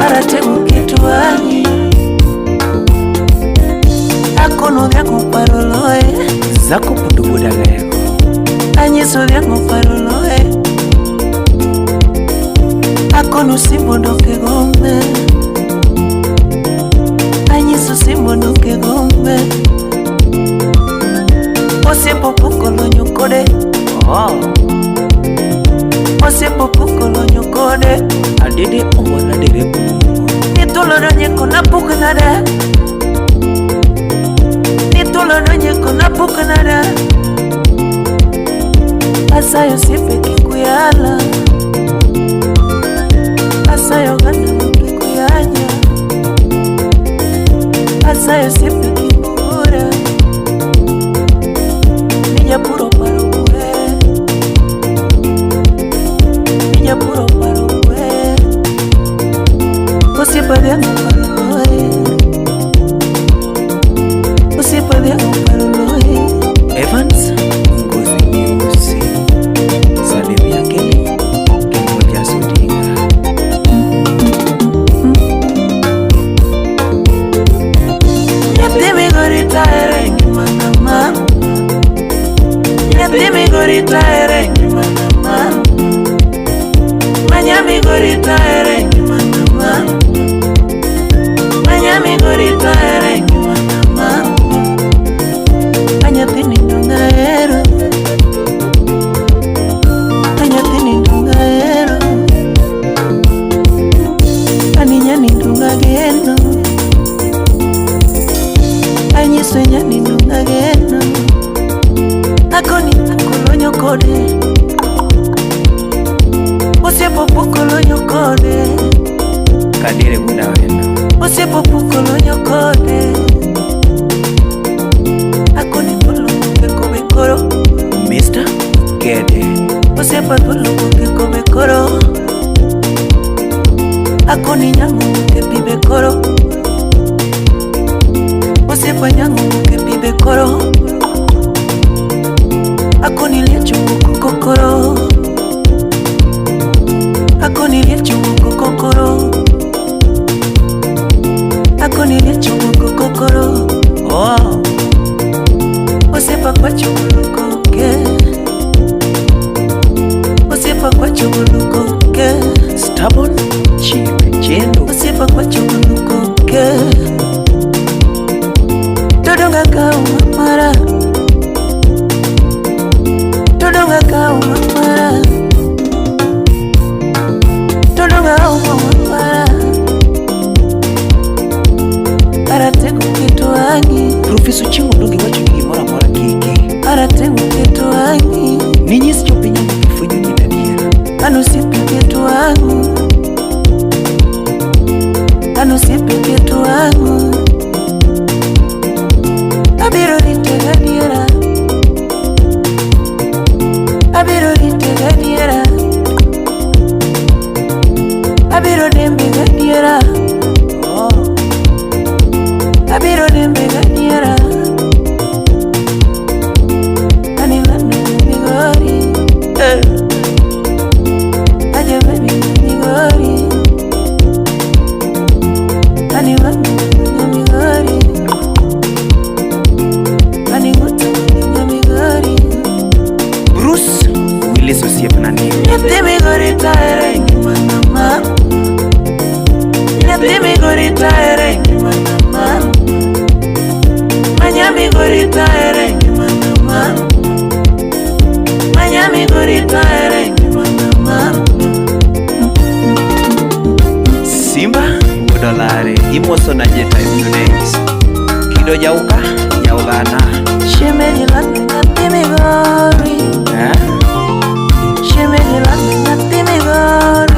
aratego kituani akono vyangu paroloe zako pudubuda lego anyiso vyangu paroloe akono simbodoke gombe anyiso simbodoke gombe osepo pukolo nyokode osepo pukolo nyokode adede owana dere pumo nitolo nyeko na puknada nitolo nyeko na puknada asayo sipe kikuyala asayo ganda kikuyanya asayo sipe kikura niya puro paro kwe niya puro paro kwe usipa vyangu paro loe usipa vyangu paro loe Evans ngozi nyeusi Salim ya Keli Kimoja Sudinga Nyamigori taere ngimanama Nyamigori taere ngimanama Nyamigori taere ngimanama Nyamigori taere ngimanama Anyatini ndungaero Anyatini ndungaero Aninyani ndungageno Anyiswenyani ndungageno Akoni akolonyo kode Osepo pukolonyo kode Kadire Wuod Awendo Osepo pukolonyo kode Akoni polo koro Mr. Gede Osepa polo koro Akoni nyangu pibe koro Osepa nyangu pibe koro Akoni lecho kokoro Akoni lecho kokoro Akoni lecho kokoro Oh Osepa kwa chukulukoke Osepa kwa chukulukoke Stubborn Chip Jendo Osepa kwa chukulukoke Todonga kauma mara Todonga kauma mara Todonga kauma mara Aratego kituangi Professor Chingo Ndongi wacho ni mora mora kiki Aratego kituangi Ninyisi chopinya mkifunyo nina diera Anusipi kituangu Anusipi kituangu Abiro ritega diera Abiro ritega diera Abiro dembega diera Oh Abiro dembega diera Anilando Nyamigori Ajabani Nyamigori Anilando Nyamigori Aningutu Nyamigori Bruce Willis Osiep Nani Nyamigori taere ngimanama Nyamigori taere ngimanama Nyamigori taere ngimanama Nyamigori taere ngimanama Simba Udolare Imoso na Jeta Next Kido Jauka Jaugana Shemeji lande Nyamigori Shemeji lande Nyamigori